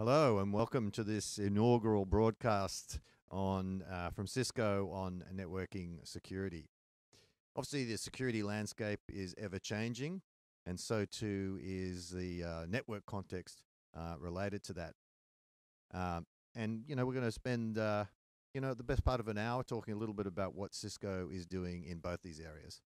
Hello and welcome to this inaugural broadcast on from Cisco on networking security. Obviously, the security landscape is ever changing, and so too is the network context related to that. And we're going to spend the best part of an hour talking a little bit about what Cisco is doing in both these areas.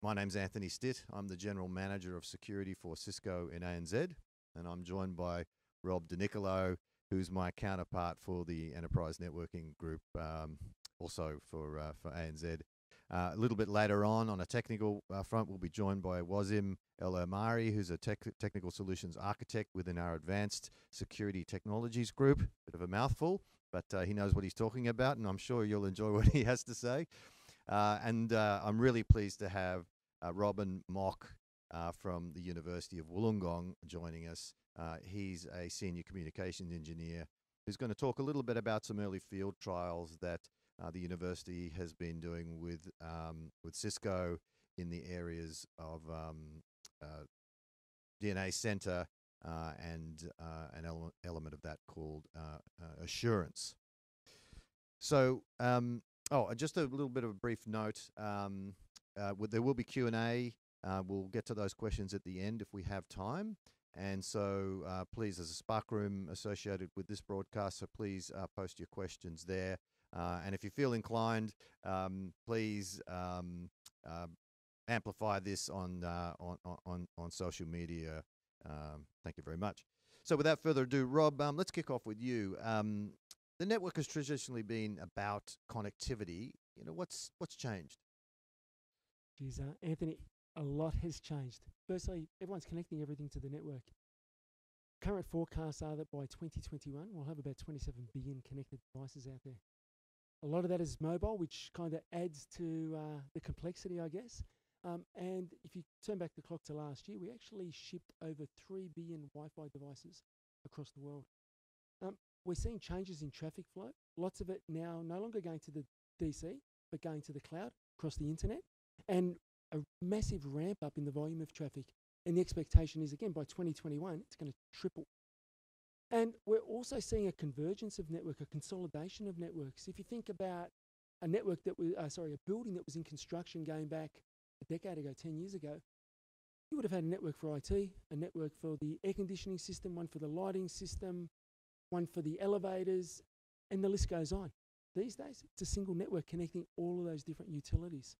My name's Anthony Stitt. I'm the General Manager of Security for Cisco in ANZ, and I'm joined by Rob Denicolo, who's my counterpart for the Enterprise Networking Group, also for ANZ. A little bit later on a technical front, we'll be joined by Wasim Omari, who's a technical solutions architect within our Advanced Security Technologies Group. Bit of a mouthful, but he knows what he's talking about, and I'm sure you'll enjoy what he has to say. And I'm really pleased to have Robin Mach from the University of Wollongong joining us. He's a senior communications engineer who's going to talk a little bit about some early field trials that the university has been doing with Cisco in the areas of DNA center and an element of that called assurance. So, just a little bit of a brief note. There will be Q&A. We'll get to those questions at the end if we have time. And so please, there's a Spark room associated with this broadcast, so please post your questions there. And if you feel inclined, please amplify this on social media. Thank you very much. So without further ado, Rob, let's kick off with you. The network has traditionally been about connectivity. What's changed? Geez, Anthony, a lot has changed. Firstly, everyone's connecting everything to the network. Current forecasts are that by 2021, we'll have about 27 billion connected devices out there. A lot of that is mobile, which kind of adds to the complexity, I guess. And if you turn back the clock to last year, we actually shipped over 3 billion Wi-Fi devices across the world. We're seeing changes in traffic flow. Lots of it now no longer going to the DC, but going to the cloud across the internet. And a massive ramp up in the volume of traffic. And the expectation is, again, by 2021, it's going to triple. And we're also seeing a convergence of network, a consolidation of networks. If you think about a network that was, a building that was in construction going back a decade ago, 10 years ago, you would have had a network for IT, a network for the air conditioning system, one for the lighting system, one for the elevators, and the list goes on. These days, it's a single network connecting all of those different utilities.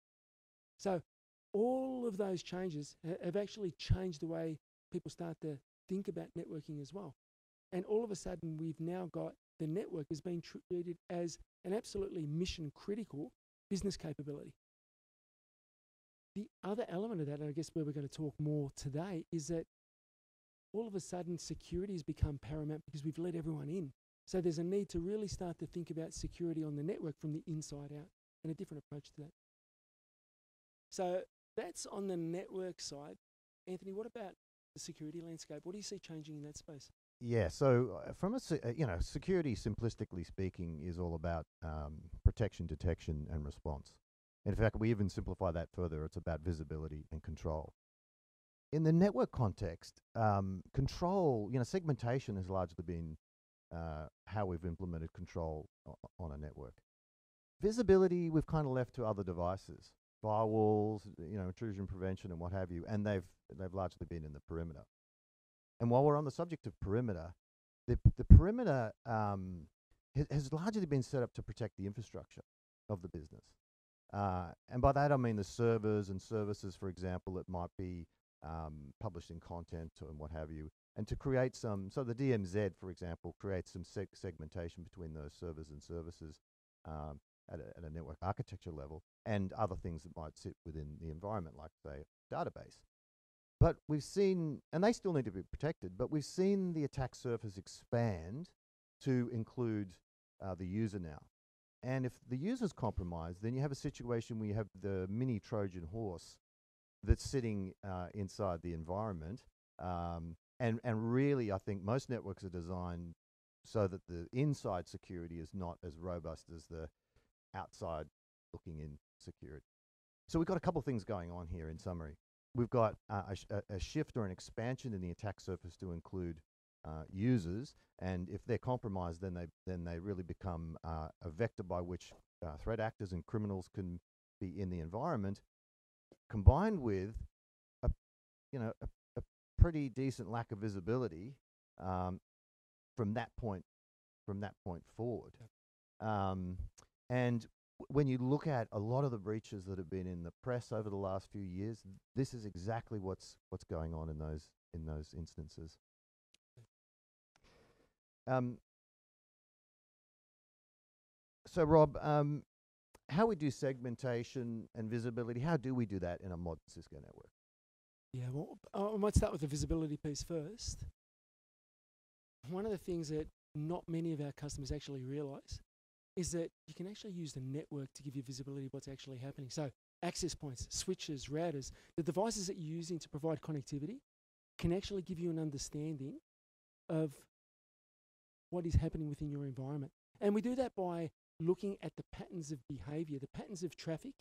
So all of those changes have actually changed the way people start to think about networking as well. And all of a sudden, we've now got the network as being treated as an absolutely mission critical business capability. The other element of that, and I guess where we're going to talk more today, is that all of a sudden security has become paramount because we've let everyone in. So there's a need to really start to think about security on the network from the inside out and a different approach to that. So that's on the network side. Anthony, what about the security landscape? What do you see changing in that space? Yeah, so from security, simplistically speaking, is all about protection, detection, and response. In fact, we even simplify that further. It's about visibility and control. In the network context, control, segmentation has largely been how we've implemented control on a network. Visibility, we've kind of left to other devices. Firewalls, intrusion prevention and what have you, and they've largely been in the perimeter. And while we're on the subject of perimeter, the perimeter has largely been set up to protect the infrastructure of the business. And by that I mean the servers and services, for example, that might be publishing content and what have you, and to create so the DMZ, for example, creates some segmentation between those servers and services at a network architecture level, and other things that might sit within the environment, like, say, database. But we've seen, and they still need to be protected, but we've seen the attack surface expand to include the user now. And if the user's compromised, then you have a situation where you have the mini Trojan horse that's sitting inside the environment. And really, I think most networks are designed so that the inside security is not as robust as the outside looking in security. So we've got a couple of things going on here in summary. We've got a shift or an expansion in the attack surface to include users, and if they're compromised, then they really become a vector by which threat actors and criminals can be in the environment, combined with a a pretty decent lack of visibility from that point forward. And when you look at a lot of the breaches that have been in the press over the last few years, this is exactly what's going on in those instances. So Rob, how we do segmentation and visibility, how do we do that in a modern Cisco network? Yeah, well, I might start with the visibility piece first. One of the things that not many of our customers actually realize is that you can actually use the network to give you visibility of what's actually happening. So access points, switches, routers, the devices that you're using to provide connectivity can actually give you an understanding of what is happening within your environment. And we do that by looking at the patterns of behavior. The patterns of traffic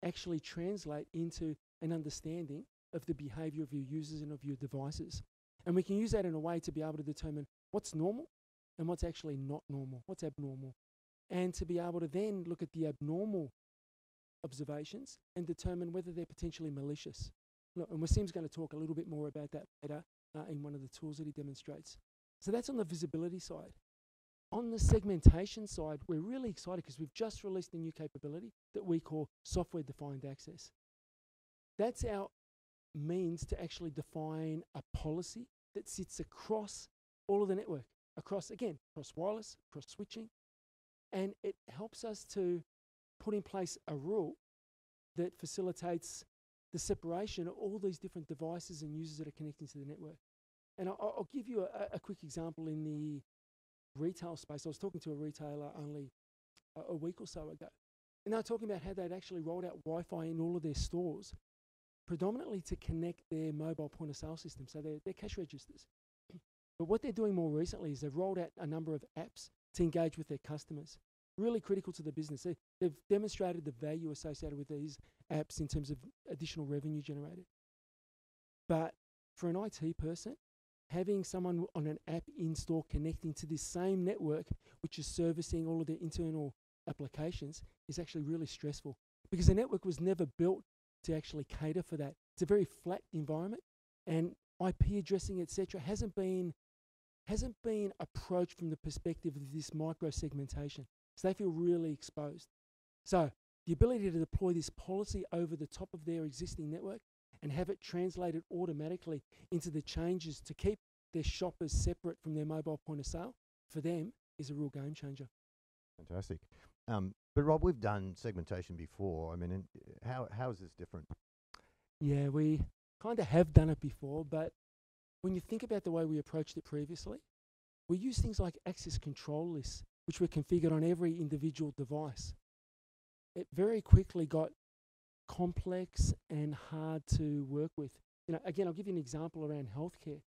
actually translate into an understanding of the behavior of your users and of your devices. And we can use that in a way to be able to determine what's normal and what's actually not normal, what's abnormal. And to be able to then look at the abnormal observations and determine whether they're potentially malicious. Look, and Wasim's going to talk a little bit more about that later in one of the tools that he demonstrates. So that's on the visibility side. On the segmentation side, we're really excited because we've just released a new capability that we call software-defined access. That's our means to actually define a policy that sits across all of the network, across wireless, across switching, and it helps us to put in place a rule that facilitates the separation of all these different devices and users that are connecting to the network. And I'll give you a quick example in the retail space. I was talking to a retailer only a week or so ago, and they were talking about how they'd actually rolled out Wi-Fi in all of their stores, predominantly to connect their mobile point of sale system, so their cash registers. But what they're doing more recently is they've rolled out a number of apps to engage with their customers. Really critical to the business. They've demonstrated the value associated with these apps in terms of additional revenue generated. But for an IT person, having someone on an app in store connecting to this same network, which is servicing all of their internal applications, is actually really stressful because the network was never built to actually cater for that. It's a very flat environment, and IP addressing, etc., hasn't been approached from the perspective of this micro segmentation. So they feel really exposed. So the ability to deploy this policy over the top of their existing network and have it translated automatically into the changes to keep their shoppers separate from their mobile point of sale, for them, is a real game changer. Fantastic. But Rob, we've done segmentation before. I mean, how is this different? Yeah, we kind of have done it before, but when you think about the way we approached it previously, we use things like access control lists, which were configured on every individual device. It very quickly got complex and hard to work with. Again, I'll give you an example around healthcare.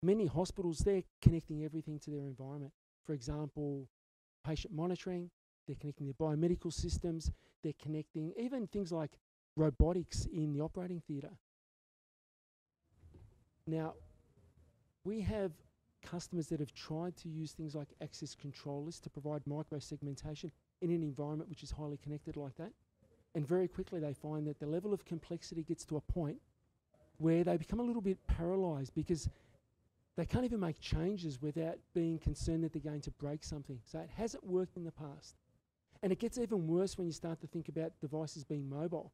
Many hospitals, they're connecting everything to their environment. For example, patient monitoring, they're connecting their biomedical systems, they're connecting even things like robotics in the operating theatre. Now, we have customers that have tried to use things like access control lists to provide micro-segmentation in an environment which is highly connected like that. And very quickly they find that the level of complexity gets to a point where they become a little bit paralysed because they can't even make changes without being concerned that they're going to break something. So it hasn't worked in the past. And it gets even worse when you start to think about devices being mobile.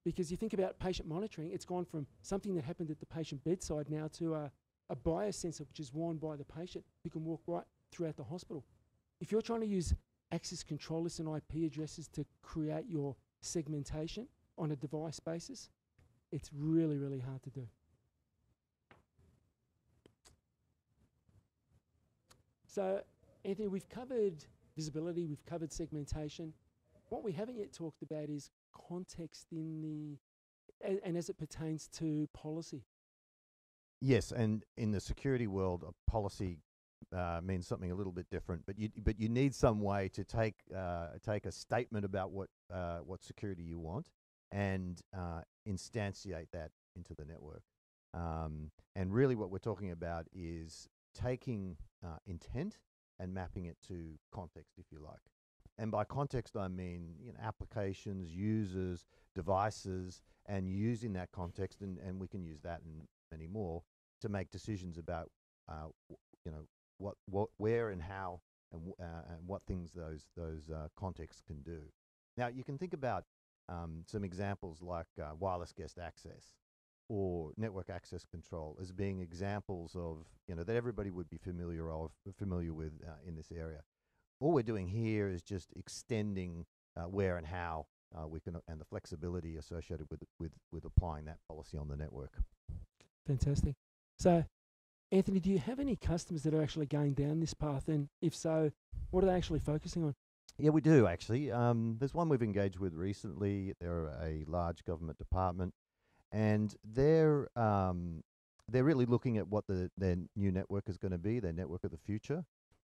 Because you think about patient monitoring, it's gone from something that happened at the patient bedside now to a biosensor which is worn by the patient who can walk right throughout the hospital. If you're trying to use access control lists and IP addresses to create your segmentation on a device basis, it's really, really hard to do. So, Anthony, we've covered visibility, we've covered segmentation. What we haven't yet talked about is context and as it pertains to policy. Yes, and in the security world, a policy means something a little bit different. But you need some way to take a statement about what security you want and instantiate that into the network. And really, what we're talking about is taking intent and mapping it to context, if you like. And by context, I mean applications, users, devices, and using that context, and we can use that and many more to make decisions about what, where, and how, and what things those contexts can do. Now, you can think about some examples like wireless guest access or network access control as being examples of that everybody would be familiar with in this area. All we're doing here is just extending where and how we can, and the flexibility associated with applying that policy on the network. Fantastic. So, Anthony, do you have any customers that are actually going down this path? And if so, what are they actually focusing on? Yeah, we do actually. There's one we've engaged with recently. They're a large government department, and they're really looking at what their new network is going to be, their network of the future.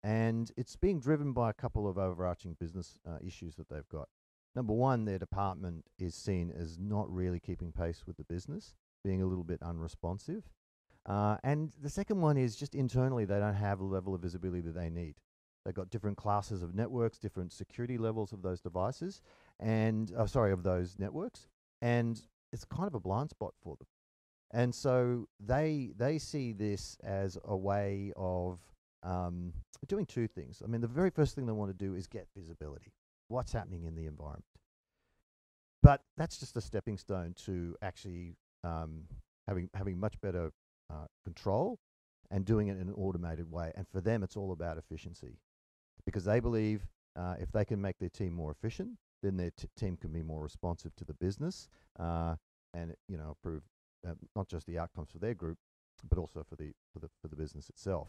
And it's being driven by a couple of overarching business issues that they've got. Number one, their department is seen as not really keeping pace with the business, being a little bit unresponsive. And the second one is just internally, they don't have the level of visibility that they need. They've got different classes of networks, different security levels of those devices, and of those networks, and it's kind of a blind spot for them. And so they see this as a way of doing two things. I mean, the very first thing they want to do is get visibility. What's happening in the environment? But that's just a stepping stone to actually having much better control and doing it in an automated way. And for them, it's all about efficiency, because they believe if they can make their team more efficient, then their team can be more responsive to the business and improve not just the outcomes for their group, but also for the business itself.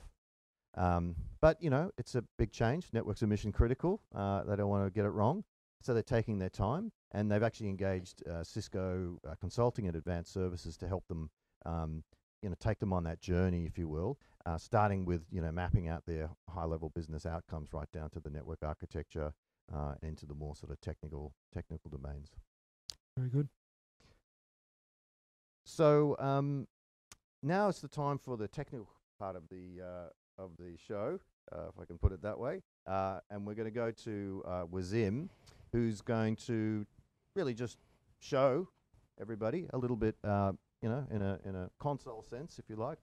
But it's a big change. Networks are mission critical. They don't want to get it wrong, so they're taking their time, and they've actually engaged Cisco Consulting and Advanced Services to help them, take them on that journey, if you will, starting with mapping out their high-level business outcomes right down to the network architecture, into the more sort of technical domains. Very good. So now it's the time for the technical part of the show, if I can put it that way. And we're going to go to Wasim, who's going to really just show everybody a little bit, in a console sense, if you like,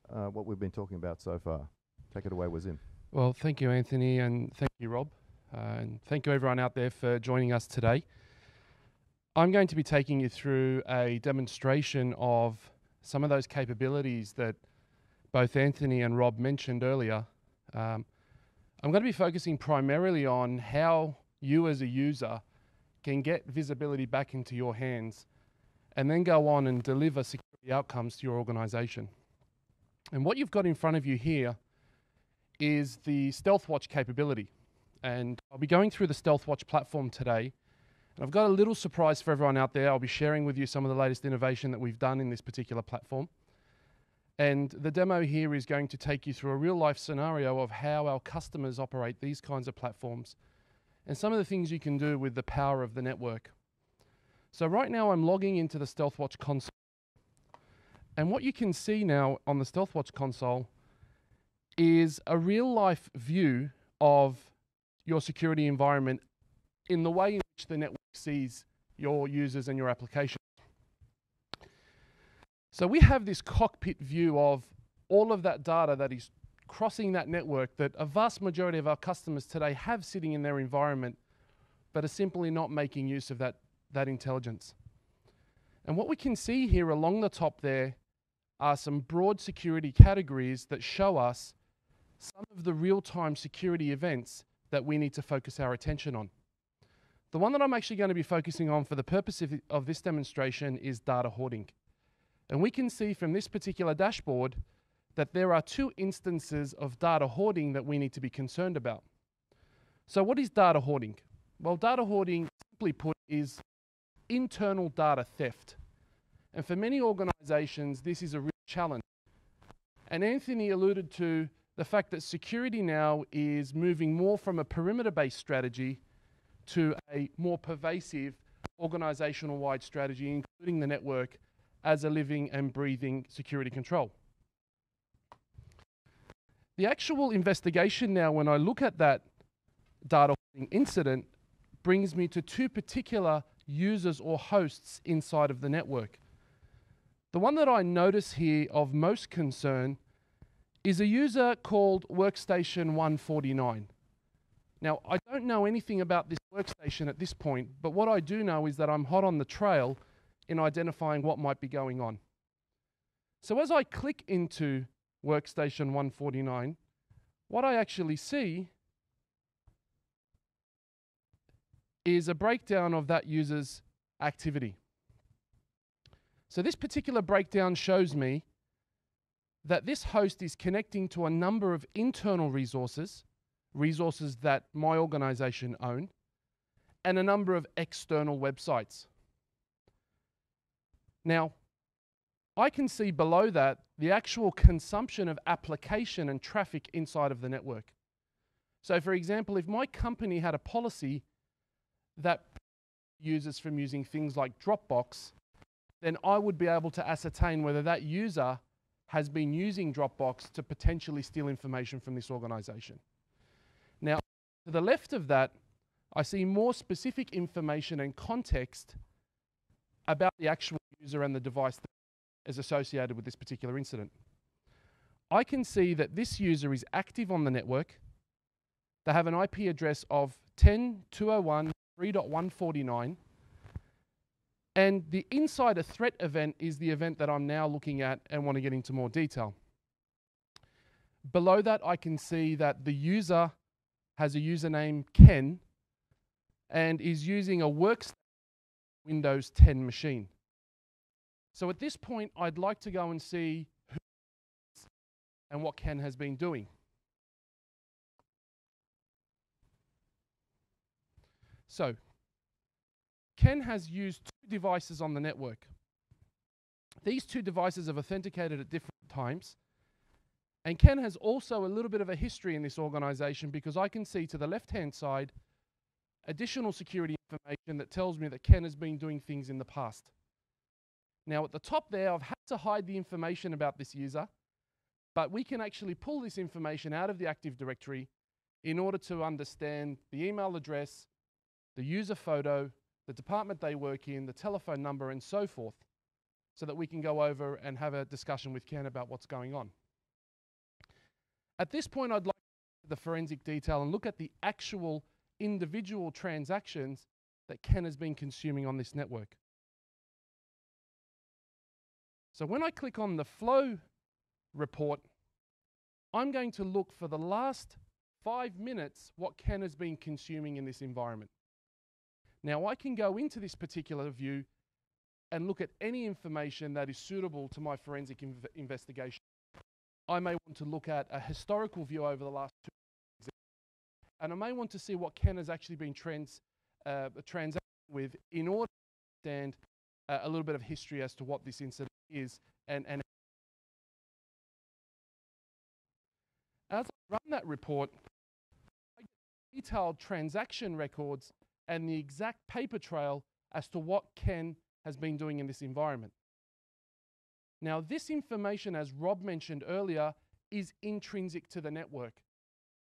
what we've been talking about so far. Take it away, Wasim. Well, thank you, Anthony, and thank you, Rob. And thank you, everyone out there, for joining us today. I'm going to be taking you through a demonstration of some of those capabilities that both Anthony and Rob mentioned earlier. I'm going to be focusing primarily on how you as a user can get visibility back into your hands and then go on and deliver security outcomes to your organization. And what you've got in front of you here is the StealthWatch capability. And I'll be going through the StealthWatch platform today. And I've got a little surprise for everyone out there. I'll be sharing with you some of the latest innovation that we've done in this particular platform. And the demo here is going to take you through a real-life scenario of how our customers operate these kinds of platforms and some of the things you can do with the power of the network. So right now I'm logging into the StealthWatch console. And what you can see now on the StealthWatch console is a real-life view of your security environment in the way in which the network sees your users and your applications. So we have this cockpit view of all of that data that is crossing that network that a vast majority of our customers today have sitting in their environment, but are simply not making use of that intelligence. And what we can see here along the top there are some broad security categories that show us some of the real-time security events that we need to focus our attention on. The one that I'm actually going to be focusing on for the purpose of this demonstration is data hoarding. And we can see from this particular dashboard that there are two instances of data hoarding that we need to be concerned about. So what is data hoarding? Well, data hoarding, simply put, is internal data theft. And for many organizations, this is a real challenge. And Anthony alluded to the fact that security now is moving more from a perimeter-based strategy to a more pervasive organizational-wide strategy, including the network as a living and breathing security control. The actual investigation now, when I look at that data hoarding incident, brings me to two particular users or hosts inside of the network. The one that I notice here of most concern is a user called Workstation 149. Now, I don't know anything about this workstation at this point, but what I do know is that I'm hot on the trail in identifying what might be going on. So as I click into Workstation 149, what I actually see is a breakdown of that user's activity. So this particular breakdown shows me that this host is connecting to a number of internal resources that my organization own, and a number of external websites. Now, I can see below that the actual consumption of application and traffic inside of the network. So for example, if my company had a policy that users from using things like Dropbox, then I would be able to ascertain whether that user has been using Dropbox to potentially steal information from this organization. Now, to the left of that, I see more specific information and context about the actual user and the device that is associated with this particular incident. I can see that this user is active on the network. They have an IP address of 10.201.3.149, and the insider threat event is the event that I'm now looking at and want to get into more detail. Below that, I can see that the user has a username Ken and is using a workstation Windows 10 machine. So at this point, I'd like to go and see who and what Ken has been doing. So Ken has used two devices on the network. These two devices have authenticated at different times. And Ken has also a little bit of a history in this organization, because I can see to the left-hand side additional security information that tells me that Ken has been doing things in the past. Now at the top there, I've had to hide the information about this user, but we can actually pull this information out of the Active Directory in order to understand the email address, the user photo, the department they work in, the telephone number, and so forth, so that we can go over and have a discussion with Ken about what's going on. At this point, I'd like to get the forensic detail and look at the actual individual transactions that Ken has been consuming on this network. So when I click on the flow report, I'm going to look for the last 5 minutes what Ken has been consuming in this environment. Now I can go into this particular view and look at any information that is suitable to my forensic investigation. I may want to look at a historical view over the last 2 years, and I may want to see what Ken has actually been transacting with in order to understand a little bit of history as to what this incident is. And as I run that report, I get detailed transaction records and the exact paper trail as to what Ken has been doing in this environment. Now, this information, as Rob mentioned earlier, is intrinsic to the network.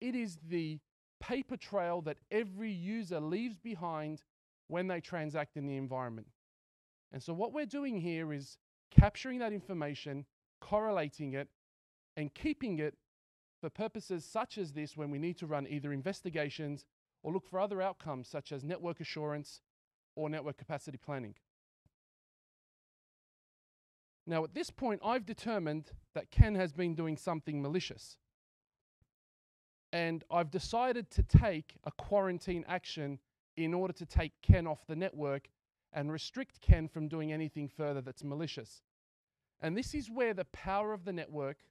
It is the paper trail that every user leaves behind when they transact in the environment. And so what we're doing here is capturing that information, correlating it, and keeping it for purposes such as this when we need to run either investigations or look for other outcomes such as network assurance or network capacity planning. Now at this point, I've determined that Ken has been doing something malicious. And I've decided to take a quarantine action in order to take Ken off the network and restrict Ken from doing anything further that's malicious. And this is where the power of the network,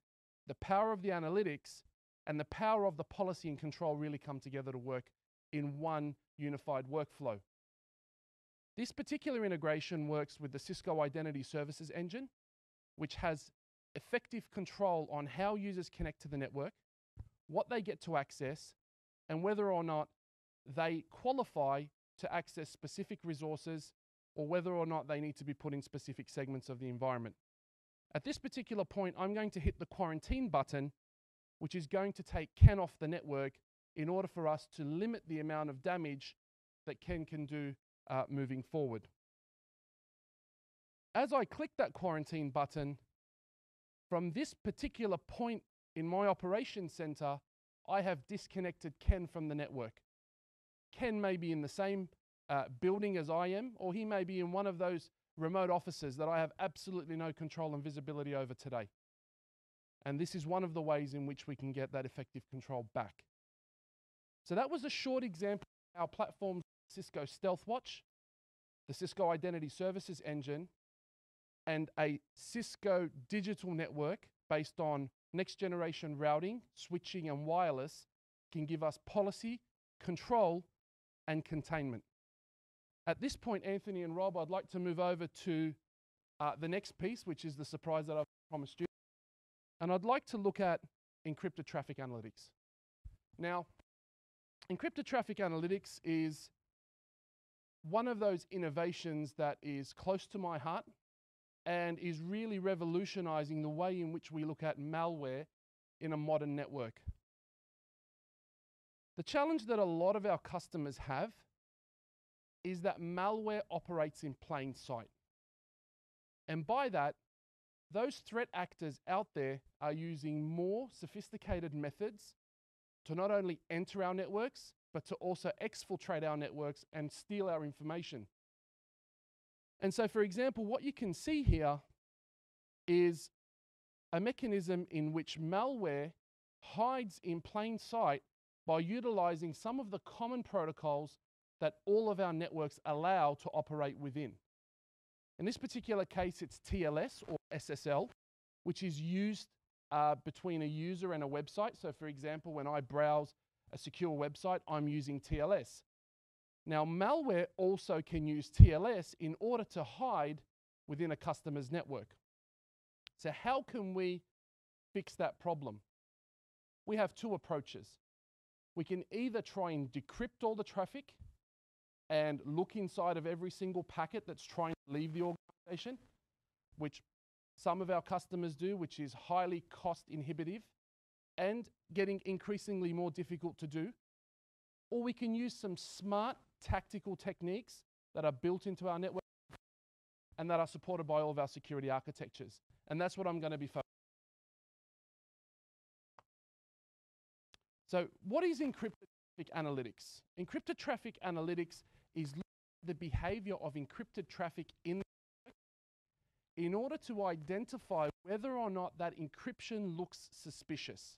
the power of the analytics, and the power of the policy and control really come together to work in one unified workflow. This particular integration works with the Cisco Identity Services Engine, which has effective control on how users connect to the network, what they get to access, and whether or not they qualify to access specific resources or whether or not they need to be put in specific segments of the environment. At this particular point, I'm going to hit the quarantine button which is going to take Ken off the network in order for us to limit the amount of damage that Ken can do moving forward. As I click that quarantine button, from this particular point in my operations center, I have disconnected Ken from the network. Ken may be in the same building as I am, or he may be in one of those remote offices that I have absolutely no control and visibility over today. And this is one of the ways in which we can get that effective control back. So that was a short example of our platform, Cisco StealthWatch, the Cisco Identity Services Engine, and a Cisco digital network based on next generation routing, switching, and wireless can give us policy, control, and containment. At this point, Anthony and Rob, I'd like to move over to the next piece, which is the surprise that I've promised you. And I'd like to look at encrypted traffic analytics. Now, encrypted traffic analytics is one of those innovations that is close to my heart and is really revolutionizing the way in which we look at malware in a modern network. The challenge that a lot of our customers have is that malware operates in plain sight. And by that, those threat actors out there are using more sophisticated methods to not only enter our networks, but to also exfiltrate our networks and steal our information. And so, for example, what you can see here is a mechanism in which malware hides in plain sight by utilizing some of the common protocols that all of our networks allow to operate within. In this particular case, it's TLS or SSL, which is used between a user and a website. So for example, when I browse a secure website, I'm using TLS. Now, malware also can use TLS in order to hide within a customer's network. So how can we fix that problem? We have two approaches. We can either try and decrypt all the traffic and look inside of every single packet that's trying to leave the organization, which some of our customers do, which is highly cost inhibitive and getting increasingly more difficult to do. Or we can use some smart tactical techniques that are built into our network and that are supported by all of our security architectures. And that's what I'm going to be focusing on. So what is encrypted traffic analytics? Encrypted traffic analytics is the behavior of encrypted traffic in the network in order to identify whether or not that encryption looks suspicious.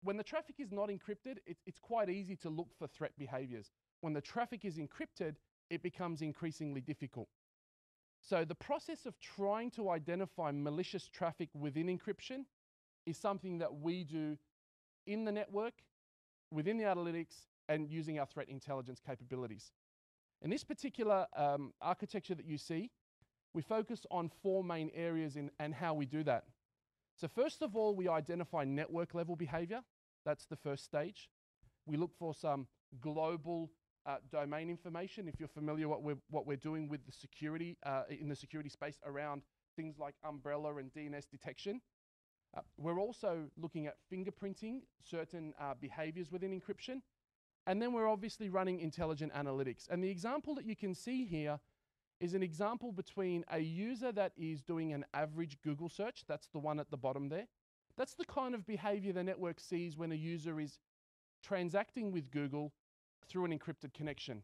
When the traffic is not encrypted, it's quite easy to look for threat behaviors. When the traffic is encrypted, it becomes increasingly difficult. So the process of trying to identify malicious traffic within encryption is something that we do in the network, within the analytics, and using our threat intelligence capabilities. In this particular architecture that you see, we focus on four main areas and how we do that. So first of all, we identify network level behavior. That's the first stage. We look for some global domain information. If you're familiar what we're doing with the security in the security space around things like umbrella and DNS detection. We're also looking at fingerprinting certain behaviors within encryption. And then we're obviously running intelligent analytics. And the example that you can see here is an example between a user that is doing an average Google search. That's the one at the bottom there. That's the kind of behavior the network sees when a user is transacting with Google through an encrypted connection.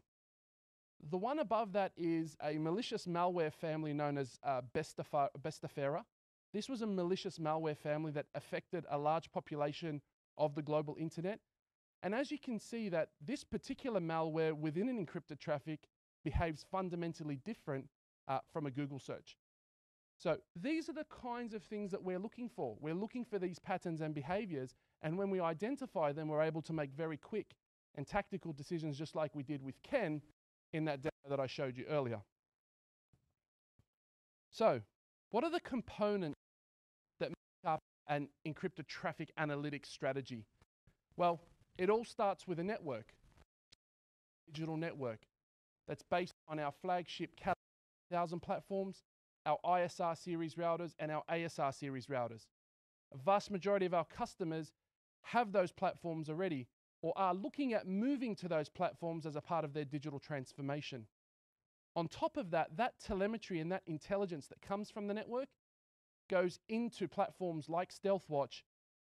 The one above that is a malicious malware family known as Bestafera. This was a malicious malware family that affected a large population of the global internet. And as you can see that this particular malware within an encrypted traffic behaves fundamentally different from a Google search. So these are the kinds of things that we're looking for. We're looking for these patterns and behaviors, and when we identify them, we're able to make very quick and tactical decisions, just like we did with Ken in that demo that I showed you earlier. So what are the components that make up an encrypted traffic analytics strategy? Well, it all starts with a network, digital network, that's based on our flagship 1000 platforms, our ISR series routers, and our ASR series routers. A vast majority of our customers have those platforms already or are looking at moving to those platforms as a part of their digital transformation. On top of that, that telemetry and that intelligence that comes from the network goes into platforms like StealthWatch,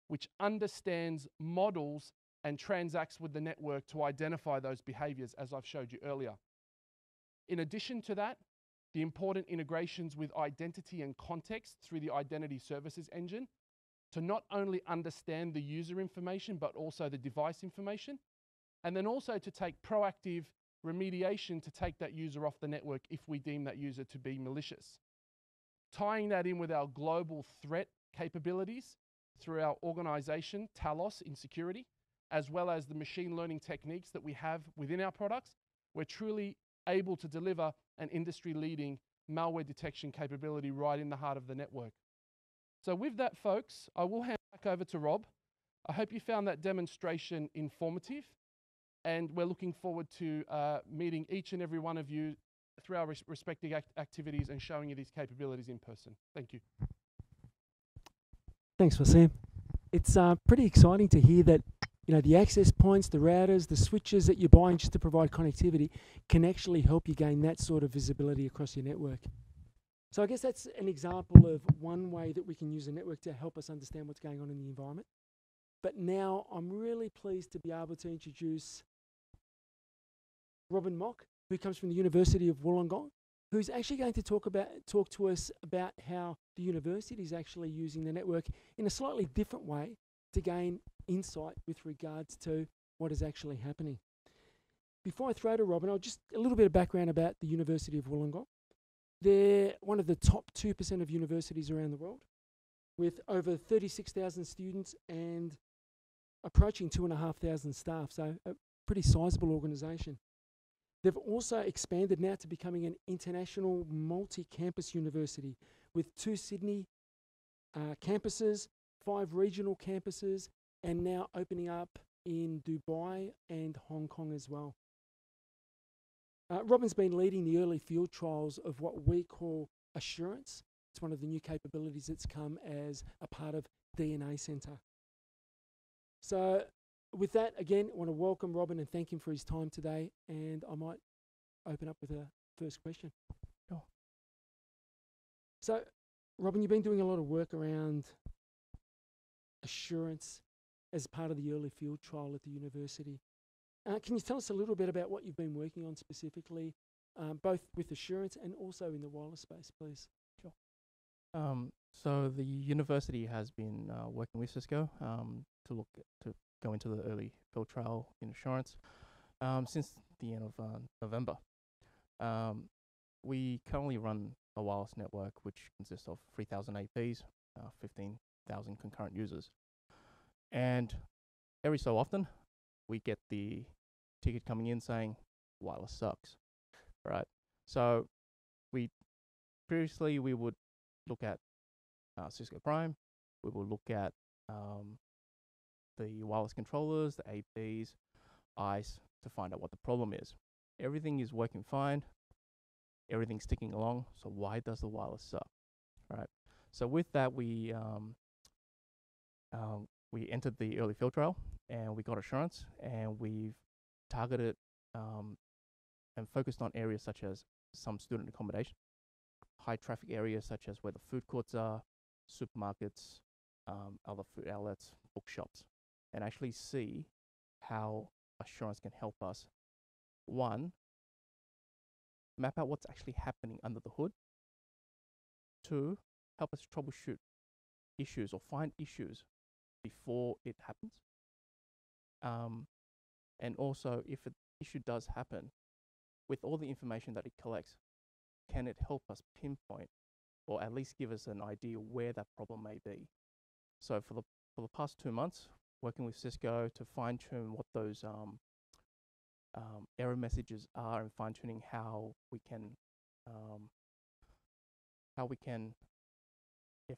which understands models and transacts with the network to identify those behaviors, as I've showed you earlier. In addition to that, the important integrations with identity and context through the Identity Services Engine to not only understand the user information, but also the device information, and then also to take proactive remediation to take that user off the network if we deem that user to be malicious. Tying that in with our global threat capabilities through our organization, Talos in security, as well as the machine learning techniques that we have within our products, we're truly able to deliver an industry-leading malware detection capability right in the heart of the network. So with that, folks, I will hand back over to Rob. I hope you found that demonstration informative, and we're looking forward to meeting each and every one of you through our respective activities and showing you these capabilities in person. Thank you. Thanks, Wasim. It's pretty exciting to hear that, you know, the access points, the routers, the switches that you're buying just to provide connectivity can actually help you gain that sort of visibility across your network. So I guess that's an example of one way that we can use a network to help us understand what's going on in the environment. But now I'm really pleased to be able to introduce Robin Mach, who comes from the University of Wollongong, who's actually going to talk to us about how the university is actually using the network in a slightly different way to gain insight with regards to what is actually happening. Before I throw to Robin, I'll just a little bit of background about the University of Wollongong. They're one of the top 2% of universities around the world, with over 36,000 students and approaching 2,500 staff, so a pretty sizable organisation. They've also expanded now to becoming an international multi-campus university with 2 Sydney campuses, 5 regional campuses, and now opening up in Dubai and Hong Kong as well. Robin's been leading the early field trials of what we call Assurance. It's one of the new capabilities that's come as a part of DNA Centre. So with that, again, I want to welcome Robin and thank him for his time today, and I might open up with a first question. Sure. So, Robin, you've been doing a lot of work around assurance as part of the early field trial at the university. Can you tell us a little bit about what you've been working on specifically, both with assurance and also in the wireless space, please? Sure. So the university has been working with Cisco to go into the early field trial in assurance since the end of November. We currently run a wireless network which consists of 3,000 APs, 15,000 concurrent users. And every so often, we get the ticket coming in saying, wireless sucks, right? So previously we would look at Cisco Prime, we will look at the wireless controllers, the APs, ICE, to find out what the problem is. Everything is working fine, everything's ticking along, so why does the wireless suck, right? So with that, we entered the early field trial, and we got assurance, and we've targeted and focused on areas such as some student accommodation, high traffic areas such as where the food courts are, supermarkets, other food outlets, bookshops, and actually see how assurance can help us, one, map out what's actually happening under the hood, two, help us troubleshoot issues or find issues before it happens, and also if an issue does happen, with all the information that it collects, can it help us pinpoint or at least give us an idea where that problem may be? So for the past 2 months, working with Cisco to fine-tune what those error messages are and fine-tuning how we can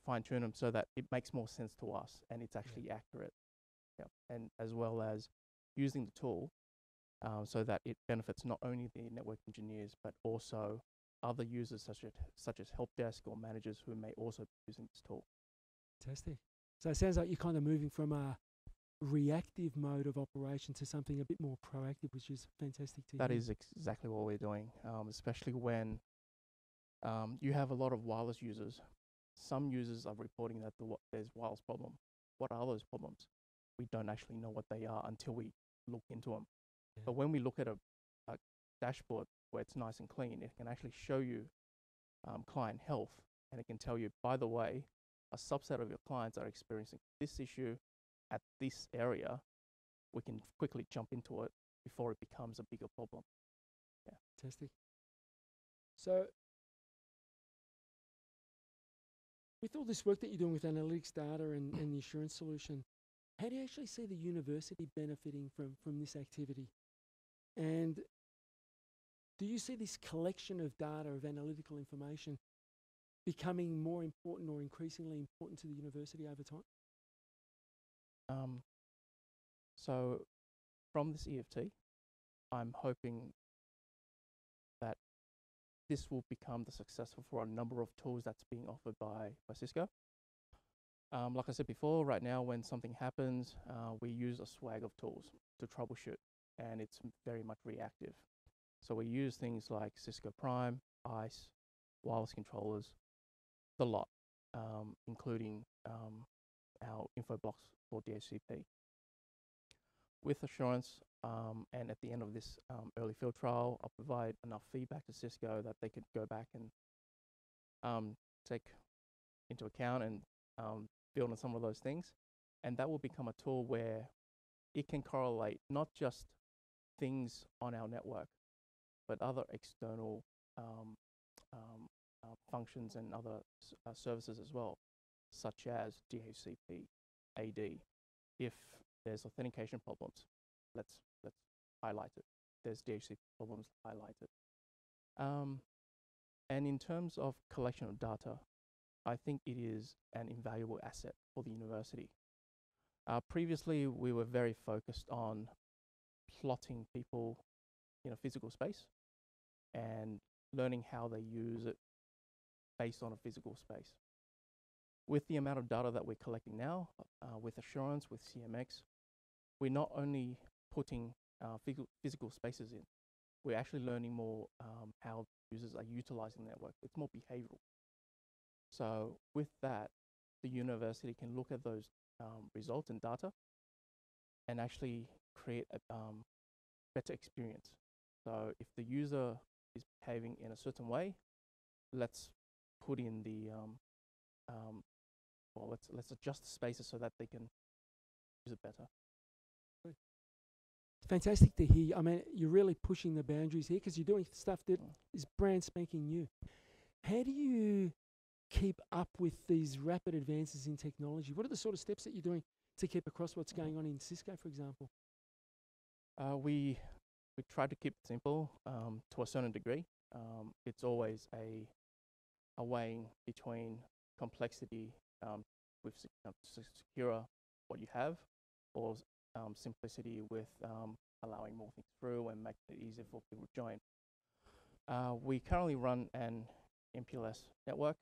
fine-tune them so that it makes more sense to us and it's actually accurate. Yeah. And as well as using the tool so that it benefits not only the network engineers but also other users such as help desk or managers who may also be using this tool. Fantastic. So it sounds like you're kind of moving from a reactive mode of operation to something a bit more proactive, which is fantastic to hear. That is exactly what we're doing, especially when you have a lot of wireless users. Some users are reporting that there's wireless problem. What are those problems? We don't actually know what they are until we look into them. Yeah. But when we look at a dashboard where it's nice and clean, it can actually show you client health, and it can tell you, by the way, a subset of your clients are experiencing this issue at this area. We can quickly jump into it before it becomes a bigger problem. Yeah. Fantastic. So, with all this work that you're doing with analytics data and the assurance solution, how do you actually see the university benefiting from this activity? And do you see this collection of data, of analytical information, becoming more important or increasingly important to the university over time? So from this EFT, I'm hoping that this will become the successful for a number of tools that's being offered by Cisco. Like I said before, right now when something happens, we use a swag of tools to troubleshoot, and it's very much reactive. So we use things like Cisco Prime, ICE, wireless controllers, the lot, including our info blocks for DHCP. With Assurance, and at the end of this early field trial, I'll provide enough feedback to Cisco that they could go back and take into account and build on some of those things. And that will become a tool where it can correlate not just things on our network, but other external functions and other services as well, such as DHCP, AD. If there's authentication problems, let's highlight it. There's DHCP problems, highlight it. And in terms of collection of data, I think it is an invaluable asset for the university. Previously, we were very focused on plotting people in a physical space and learning how they use it based on a physical space. With the amount of data that we're collecting now, with Assurance, with CMX, we're not only putting physical spaces in, we're actually learning more how users are utilizing the network. It's more behavioral. So with that, the university can look at those results and data and actually create a better experience. So if the user is behaving in a certain way, let's put in the let's adjust the spaces so that they can use it better. Fantastic to hear. I mean, you're really pushing the boundaries here because you're doing stuff that is brand spanking new. How do you keep up with these rapid advances in technology? What are the sort of steps that you're doing to keep across what's going on in Cisco, for example? We try to keep it simple to a certain degree. It's always a weighing between complexity with secure what you have, or simplicity with allowing more things through and making it easier for people to join. We currently run an MPLS network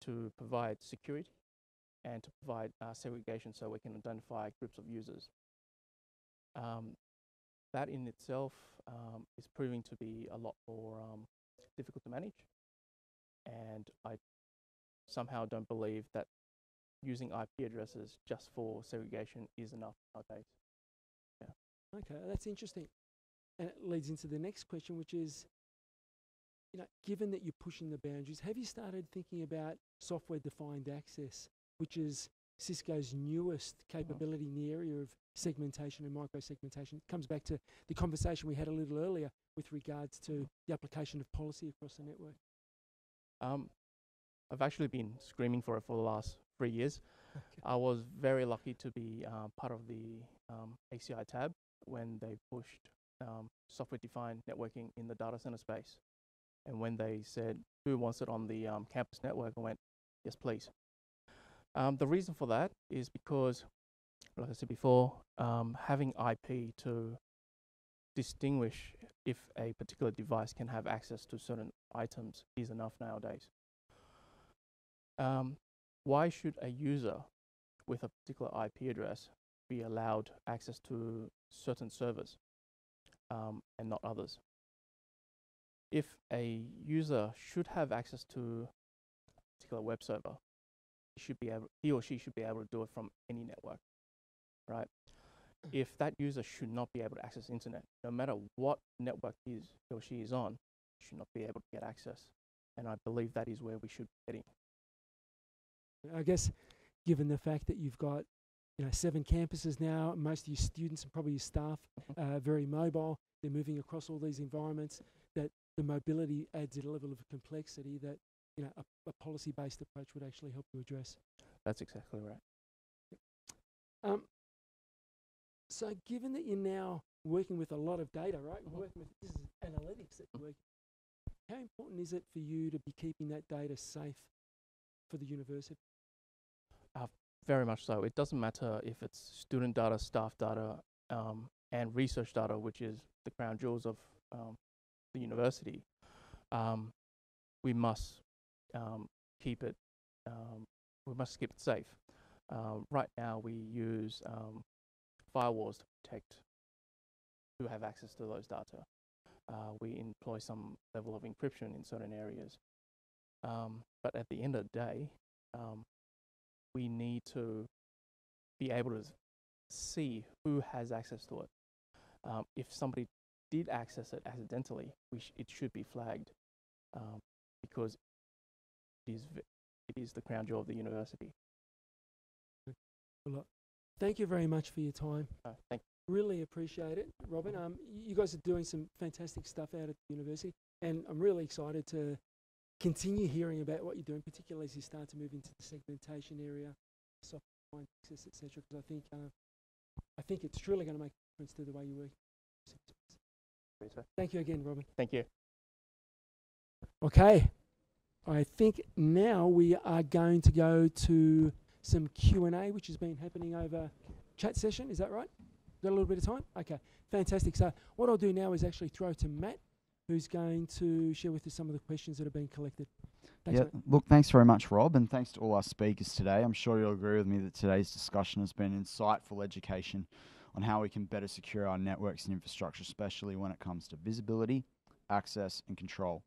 to provide security and to provide segregation so we can identify groups of users. That in itself is proving to be a lot more difficult to manage, and I somehow don't believe that using IP addresses just for segregation is enough nowadays. Yeah. Okay, that's interesting. And it leads into the next question, which is, given that you're pushing the boundaries, have you started thinking about software-defined access, which is Cisco's newest capability in the area of segmentation and micro-segmentation? It comes back to the conversation we had a little earlier with regards to the application of policy across the network. I've actually been screaming for it for the last 3 years. Okay. I was very lucky to be part of the ACI tab when they pushed software-defined networking in the data center space. And when they said, who wants it on the campus network, I went, yes, please. The reason for that is because, like I said before, having IP to distinguish if a particular device can have access to certain items is enough nowadays. Why should a user with a particular IP address be allowed access to certain servers and not others. If a user should have access to a particular web server, he or she should be able to do it from any network, right? If that user should not be able to access the internet, no matter what network he or she is on, should not be able to get access. And I believe that is where we should be heading. I guess, given the fact that you've got 7 campuses now, most of your students and probably your staff are very mobile, they're moving across all these environments, that the mobility adds a level of complexity that a policy-based approach would actually help you address. That's exactly right. So given that you're now working with a lot of data, right? Working with, this is analytics that you're working. How important is it for you to be keeping that data safe for the university? Very much so. It doesn't matter if it's student data, staff data, and research data, which is the crown jewels of the university. We must keep it. We must keep it safe. Right now, we use firewalls to protect who have access to those data. We employ some level of encryption in certain areas. But at the end of the day, we need to be able to see who has access to it. If somebody did access it accidentally, it should be flagged because it is the crown jewel of the university. Well, thank you very much for your time. Thank you. Really appreciate it, Robin. You guys are doing some fantastic stuff out at the university, and I'm really excited to continue hearing about what you're doing, particularly as you start to move into the segmentation area, software access, etc. Because I think it's truly going to make a difference to the way you work. Thank you again, Robin. Thank you. Okay, I think now we are going to go to some Q&A, which has been happening over chat session. Is that right? Got a little bit of time? Okay, fantastic. So what I'll do now is actually throw to Matt, who's going to share with us some of the questions that have been collected. Thanks, Matt. Look, thanks very much, Rob, and thanks to all our speakers today. I'm sure you'll agree with me that today's discussion has been insightful education on how we can better secure our networks and infrastructure, especially when it comes to visibility, access, and control.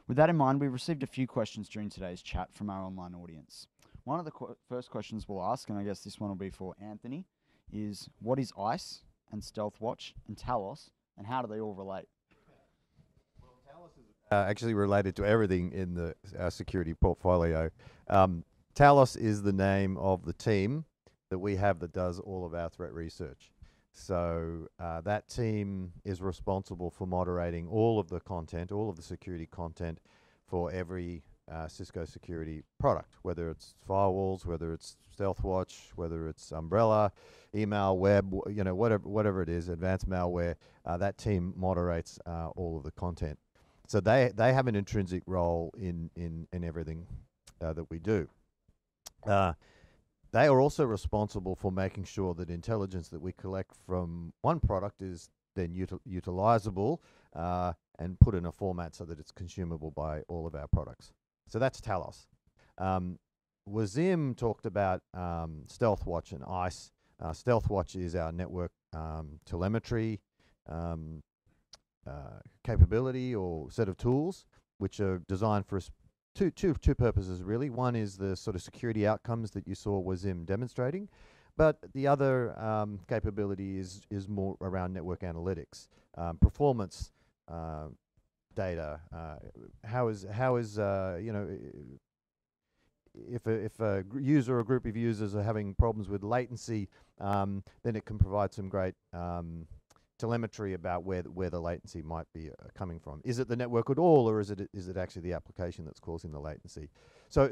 With that in mind, we received a few questions during today's chat from our online audience. One of the first questions we'll ask, and I guess this one will be for Anthony, is what is ICE and StealthWatch and Talos, and how do they all relate? Well, Talos is actually related to everything in our security portfolio. Talos is the name of the team that we have that does all of our threat research. So that team is responsible for moderating all of the content, all of the security content for every Cisco security product, whether it's firewalls, whether it's StealthWatch, whether it's Umbrella, email, web, whatever it is, advanced malware. That team moderates all of the content. So they have an intrinsic role in everything that we do. They are also responsible for making sure that intelligence that we collect from one product is then utilizable and put in a format so that it's consumable by all of our products. So that's Talos. Wasim talked about StealthWatch and ICE. StealthWatch is our network telemetry capability or set of tools, which are designed for two purposes really. One is the sort of security outcomes that you saw Wasim demonstrating, but the other capability is more around network analytics, performance data. How is if a user or a group of users are having problems with latency, then it can provide some great telemetry about where the latency might be coming from. Is it the network at all, or is it actually the application that's causing the latency? So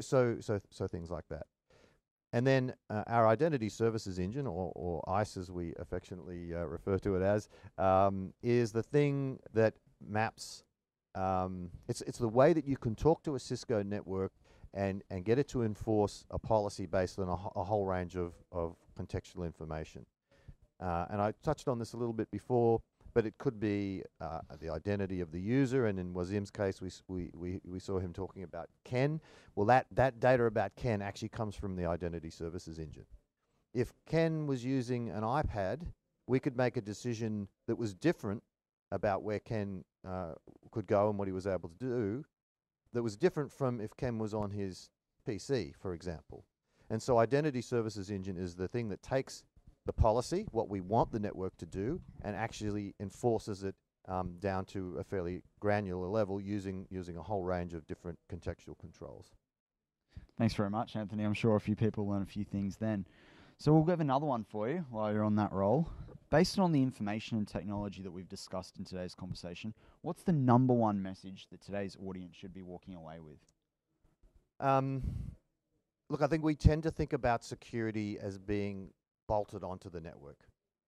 things like that. And then our identity services engine, or ICE as we affectionately refer to it as, is the thing that maps. It's the way that you can talk to a Cisco network and get it to enforce a policy based on a whole range of contextual information. And I touched on this a little bit before, but it could be the identity of the user, and in Wasim's case, we saw him talking about Ken. Well, that data about Ken actually comes from the identity services engine. if Ken was using an iPad, we could make a decision that was different about where Ken could go and what he was able to do, that was different from if Ken was on his PC, for example. And so Identity Services Engine is the thing that takes the policy, what we want the network to do, and actually enforces it down to a fairly granular level using a whole range of different contextual controls. Thanks very much, Anthony. I'm sure a few people learn a few things then. So we'll give another one for you while you're on that roll. Based on the information and technology that we've discussed in today's conversation, what's the number one message that today's audience should be walking away with? Look, I think we tend to think about security as being bolted onto the network.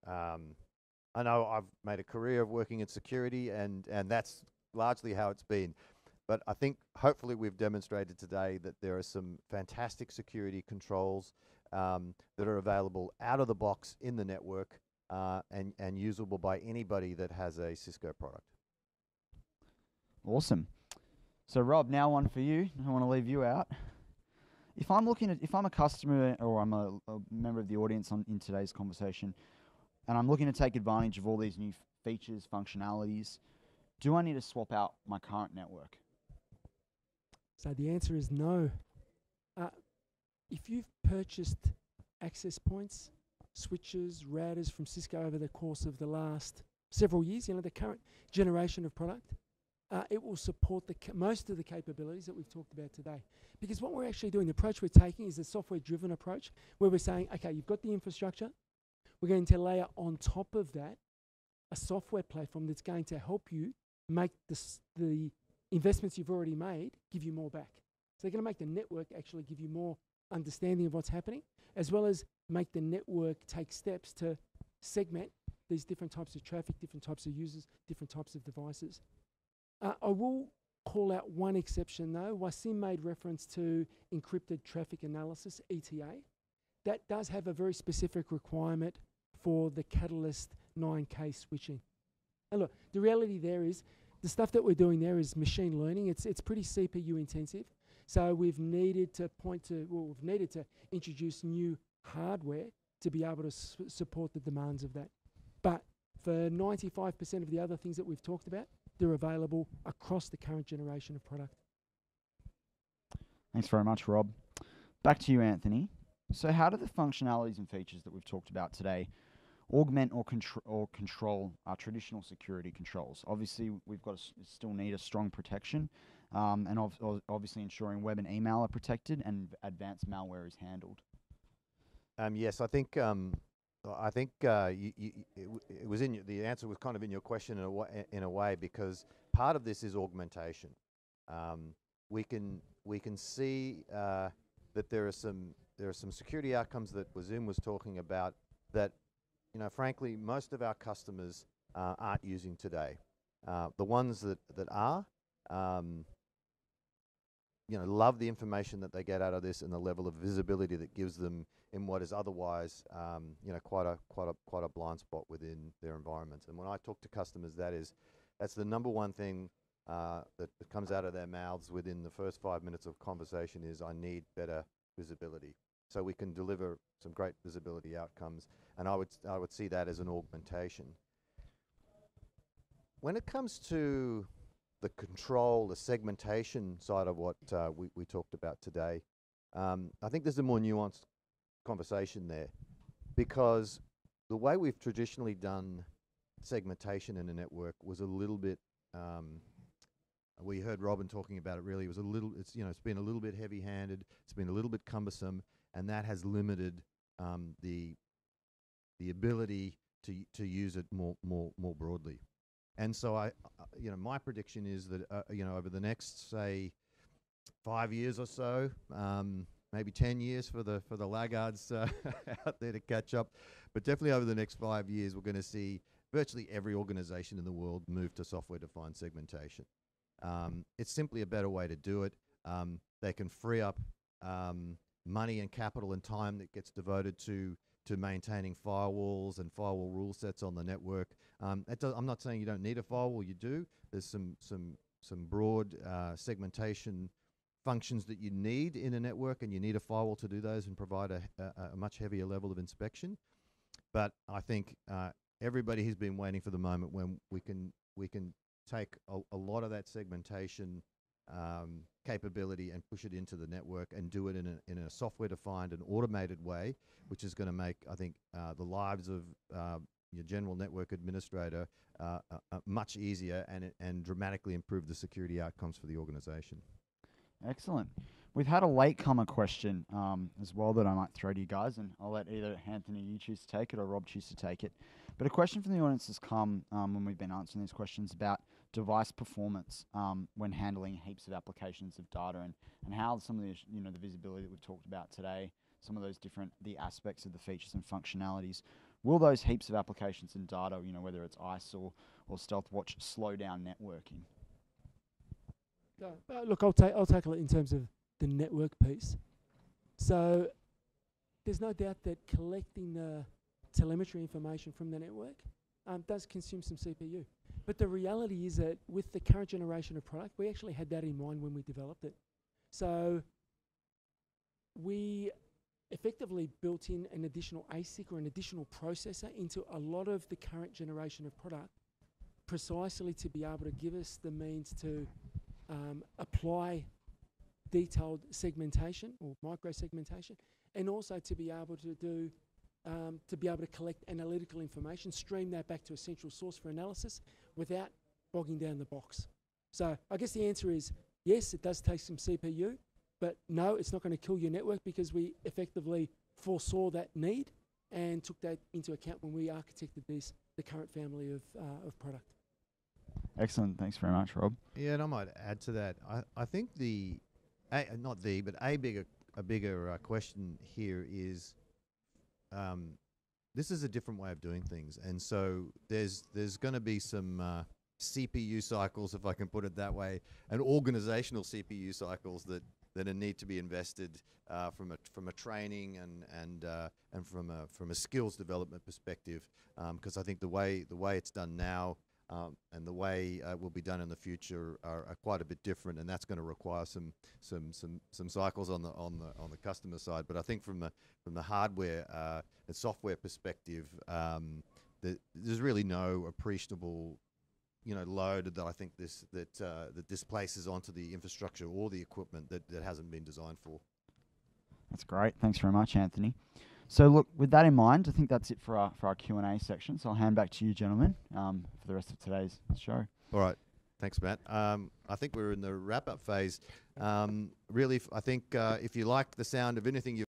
I know I've made a career of working in security, and that's largely how it's been. But I think hopefully we've demonstrated today that there are some fantastic security controls that are available out of the box in the network and usable by anybody that has a Cisco product. Awesome. So Rob, now one for you. I don't want to leave you out. If I'm a customer or I'm a member of the audience in today's conversation, and I'm looking to take advantage of all these new features, functionalities, do I need to swap out my current network? So the answer is no. If you've purchased access points, switches, routers from Cisco over the course of the last several years, the current generation of product, it will support most of the capabilities that we've talked about today. Because what we're actually doing, the approach we're taking is a software-driven approach where we're saying, okay, you've got the infrastructure, we're going to layer on top of that a software platform that's going to help you make the investments you've already made give you more back. So they're going to make the network actually give you more understanding of what's happening, as well as make the network take steps to segment these different types of traffic, different types of users, different types of devices. I will call out one exception though. Wasim made reference to encrypted traffic analysis, ETA. That does have a very specific requirement for the Catalyst 9K switching. And look, the reality there is the stuff that we're doing there is machine learning. It's pretty CPU intensive. So we've needed to introduce new hardware to be able to support the demands of that. But for 95% of the other things that we've talked about, they're available across the current generation of product. Thanks very much, Rob. Back to you, Anthony. So how do the functionalities and features that we've talked about today augment or control our traditional security controls? Obviously, we've got still need a strong protection, and obviously ensuring web and email are protected and advanced malware is handled. Yes, I think it was in the answer was kind of in your question in a way, because part of this is augmentation. We can see that there are some security outcomes that Wasim was talking about that, frankly, most of our customers aren't using today. The ones that are, love the information that they get out of this and the level of visibility that gives them in what is otherwise, quite a blind spot within their environments. And when I talk to customers, that's the number one thing that comes out of their mouths within the first 5 minutes of conversation is, I need better visibility. So we can deliver some great visibility outcomes, and I would see that as an augmentation. When it comes to the control, the segmentation side of what we talked about today, I think there's a more nuanced conversation there, because the way we've traditionally done segmentation in a network was a little bit, we heard Robin talking about it, really, it's been a little bit heavy-handed, it's been a little bit cumbersome, and that has limited the ability to use it more broadly. And so my prediction is that over the next, say, 5 years or so, maybe 10 years for the laggards out there to catch up, but definitely over the next 5 years, we're going to see virtually every organization in the world move to software-defined segmentation. It's simply a better way to do it. They can free up money and capital and time that gets devoted to maintaining firewalls and firewall rule sets on the network. I'm not saying you don't need a firewall, you do. There's some broad segmentation functions that you need in a network, and you need a firewall to do those and provide a much heavier level of inspection. But I think everybody has been waiting for the moment when we can take a lot of that segmentation capability and push it into the network and do it in a software-defined and automated way, which is going to make, I think, the lives of your general network administrator much easier and dramatically improve the security outcomes for the organization. Excellent. We've had a latecomer question as well that I might throw to you guys, and I'll let either Anthony, you choose to take it, or Rob choose to take it. But a question from the audience has come when we've been answering these questions about device performance when handling heaps of applications of data, and how some of the the visibility that we've talked about today, some of those the aspects of the features and functionalities, will those heaps of applications and data, whether it's ICE or StealthWatch, slow down networking? Look, I'll tackle it in terms of the network piece. So there's no doubt that collecting the telemetry information from the network does consume some CPU. But the reality is that with the current generation of product, we actually had that in mind when we developed it. So we effectively built in an additional ASIC or an additional processor into a lot of the current generation of product, precisely to be able to give us the means to apply detailed segmentation or micro-segmentation, and also to be able to do to collect analytical information, stream that back to a central source for analysis without bogging down the box. So I guess the answer is yes, it does take some CPU, but no, it's not going to kill your network, because we effectively foresaw that need and took that into account when we architected the current family of product. Excellent. Thanks very much, Rob. Yeah, and I might add to that. I think a bigger question here is this is a different way of doing things, and so there's going to be some CPU cycles, if I can put it that way, and organizational CPU cycles that need to be invested from a training and from a skills development perspective, because I think the way it's done now and the way it will be done in the future are quite a bit different, and that's going to require some cycles on the customer side. But I think from the hardware and software perspective, there's really no appreciable load that I think that this places onto the infrastructure or the equipment that hasn't been designed for. That's great. Thanks very much, Anthony. So look, with that in mind, I think that's it for our Q&A section. So I'll hand back to you, gentlemen, for the rest of today's show. All right. Thanks, Matt. I think we're in the wrap-up phase. Really, I think if you like the sound of anything you've